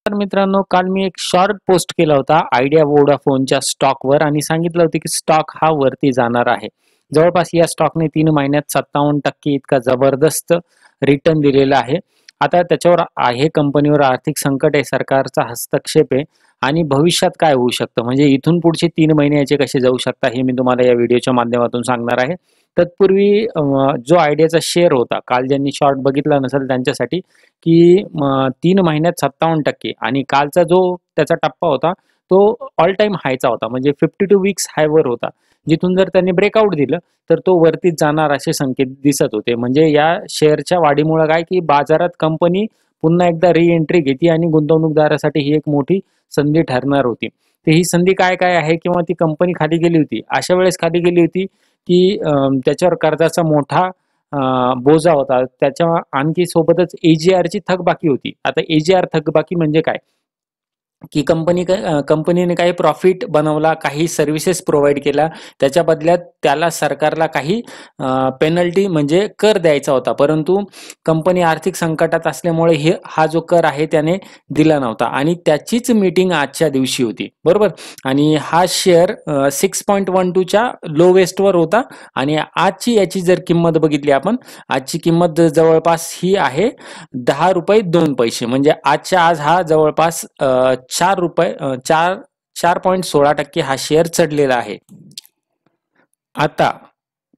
तर मित्रांनो, काल मी एक शॉर्ट पोस्ट केला होता आयडिया वोडाफोनच्या स्टॉकवर आणि सांगितलं होतं की स्टॉक हा वरती जाणार आहे. जवळपास या स्टॉकने 3 महिन्यात 57% इतका जबरदस्त रिटर्न दिलेला आहे. आता त्याच्यावर आहे कंपनीवर आर्थिक संकट आहे, सरकारचा हस्तक्षेप आहे आणि भविष्यात काय होऊ शकतं म्हणजे इथून पुढचे 3 महिने याचे कसे जाऊ शकतात हे मी तुम्हाला या व्हिडिओच्या माध्यमातून सांगणार आहे. तत्पूर्वी जो आयडियाचा शेअर होता, काल ज्यांनी शॉर्ट बघितला नसेल त्यांच्यासाठी की 3 महिन्यात 57% आणि कालचा जो त्याचा टप्पा होता, तो ऑल टाईम हायचा होता. म्हणजे 52 वीक्स हायवर होता. जिथून जर त्यांनी ब्रेकआउट दिलं, तर तो वरतीच जाणार असे संकेत दिसत होते. म्हणजे या शेअरच्या वाढीमुळे काय की बाजारात कंपनी पुन्हा एकदा रिएंट्री घेते आणि गुंतवणूकदारासाठी ही एक मोठी संधी ठरणार होती. तर ही संधी काय-काय आहे किंवा ती कंपनी खाली गेली होती. अशा वेळेस खाली गेली होती, की त्याच्यावर कर्जाचा मोठा बोजा होता. त्याच्या आणखी सोबतच एजीआरची थकबाकी होती. आता एजीआर थकबाकी म्हणजे काय? की कंपनीने काही प्रॉफिट बनवला, काही सर्व्हिसेस प्रोव्हाईड केला. त्याच्या बदल्यात त्याला सरकारला काही पेनल्टी म्हणजे कर द्यायचा होता. परंतु कंपनी आर्थिक संकटात असल्यामुळे हा जो कर आहे त्याने दिला नव्हता आणि त्याचीच मीटिंग आजच्या दिवशी होती. बरोबर? आणि हा शेअर 6.12 च्या लोवेस्टवर होता आणि आजची याची जर किंमत बघितली आपण, आजची किंमत जवळपास ही आहे ₹10.02 म्हणजे आजच्या आज हा जवळपास ₹4.16% हा शेअर चढलेला आहे. आता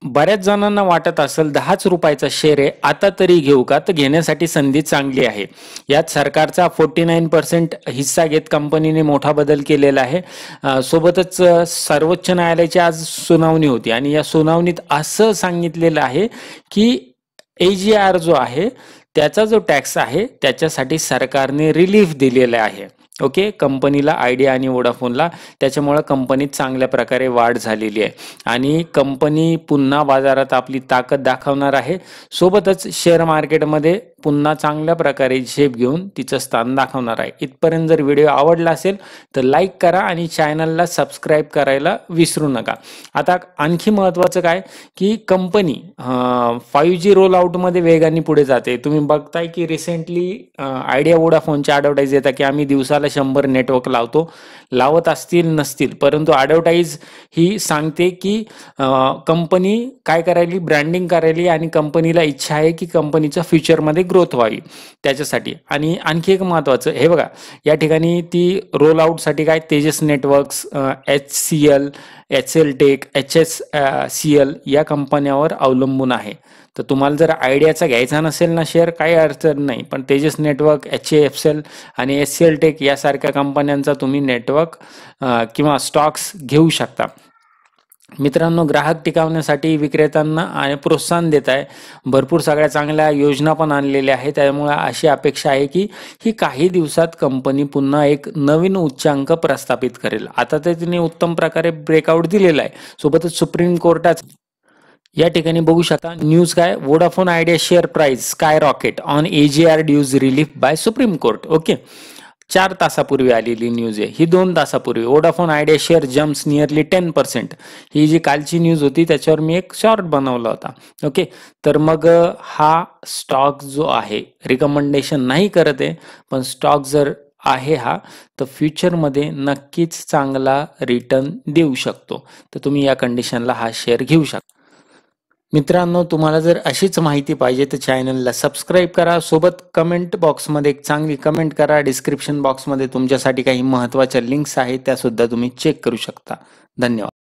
बऱ्याच जणांना वाटत असेल ₹10चा शेअर आहे, आता तरी घेऊ का? तर घेण्यासाठी संधी चांगली आहे. यात सरकारचा 49% हिस्सा घेत कंपनीने मोठा बदल केलेला आहे. सोबतच सर्वोच्च न्यायालयाची आज सुनावणी होती आणि या सुनावणीत असं सांगितलेलं आहे की एजीआर जो आहे त्याचा जो टॅक्स आहे त्याच्यासाठी सरकारने रिलीफ दिलेला आहे. ओके, कंपनीला आयडिया आणि वोडाफोनला त्याच्यामुळे कंपनीत चांगल्या प्रकारे वाढ झालेली आहे आणि कंपनी पुन्हा बाजारात आपली ताकद दाखवणार आहे. सोबतच शेअर मार्केटमध्ये पुन्हा चांगल्या प्रकारे झेप घेऊन तिचं स्थान दाखवणार आहे. इथपर्यंत जर व्हिडिओ आवडला असेल तर लाईक करा आणि चॅनलला सबस्क्राईब करायला विसरू नका. आता आणखी महत्त्वाचं काय की कंपनी 5G रोल आउटमध्ये वेगाने पुढे जाते. तुम्ही बघताय की रिसेंटली आयडिया वोडाफोनच्या ॲडव्हर्टाईज येतात की आम्ही दिवसाला 100 नेटवर्क लावतो. लावत असतील नसतील, परंतु ॲडव्हर्टाईज ही सांगते की कंपनी काय करायली, ब्रँडिंग करायली आणि कंपनीला इच्छा आहे की कंपनीच्या फ्युचरमध्ये ग्रोथ व्हावी त्याच्यासाठी. आणि आणखी एक महत्त्वाचं हे बघा, या ठिकाणी ती रोल आउटसाठी काय Tejas networks, HCL, HL tech, HSCL या कंपन्यावर अवलंबून आहे. तर तुम्हाला जर आयडियाचा घ्यायचा नसेल ना शेअर, काही अडचण नाही, पण तेजस नेटवर्क, HFCL आणि HCL टेक यासारख्या कंपन्यांचा तुम्ही नेटवर्क किंवा स्टॉक्स घेऊ शकता. मित्रांनो, ग्राहक टिकवण्यासाठी विक्रेत्यांना प्रोत्साहन देत आहे. भरपूर सगळ्या चांगल्या योजना पण आणलेल्या आहेत. त्यामुळे अशी अपेक्षा आहे की ही काही दिवसात कंपनी पुन्हा एक नवीन उच्चांक प्रस्थापित करेल. आता तर तिने उत्तम प्रकारे ब्रेकआउट दिलेला आहे. सोबतच सुप्रीम कोर्टात या ठिकाणी बघू शकता न्यूज काय, Vodafone Idea share price sky rocket on AGR dues relief by supreme court. Okay, 4 तासापूर्वी आलेली न्यूज आहे ही. 2 तासापूर्वी Vodafone Idea share jumps nearly 10%. ही जी कालची न्यूज होती त्याच्यावर मी एक शॉर्ट बनवला होता. ओके, तर मग हा स्टॉक जो आहे रिकमेंडेशन नाही करत आहे, पण स्टॉक जर आहे हा तर फ्युचरमध्ये नक्कीच चांगला रिटर्न देऊ शकतो. तर तुम्ही या कंडिशनला हा शेअर घेऊ शकता. मित्रांनो, तुम्हाला जर अशीच माहिती पाहिजे तर चॅनलला सबस्क्राईब करा. सोबत कमेंट बॉक्समध्ये एक चांगली कमेंट करा. डिस्क्रिप्शन बॉक्समध्ये तुमच्यासाठी काही महत्त्वाच्या लिंक्स आहेत त्या सुद्धा तुम्ही चेक करू शकता. धन्यवाद.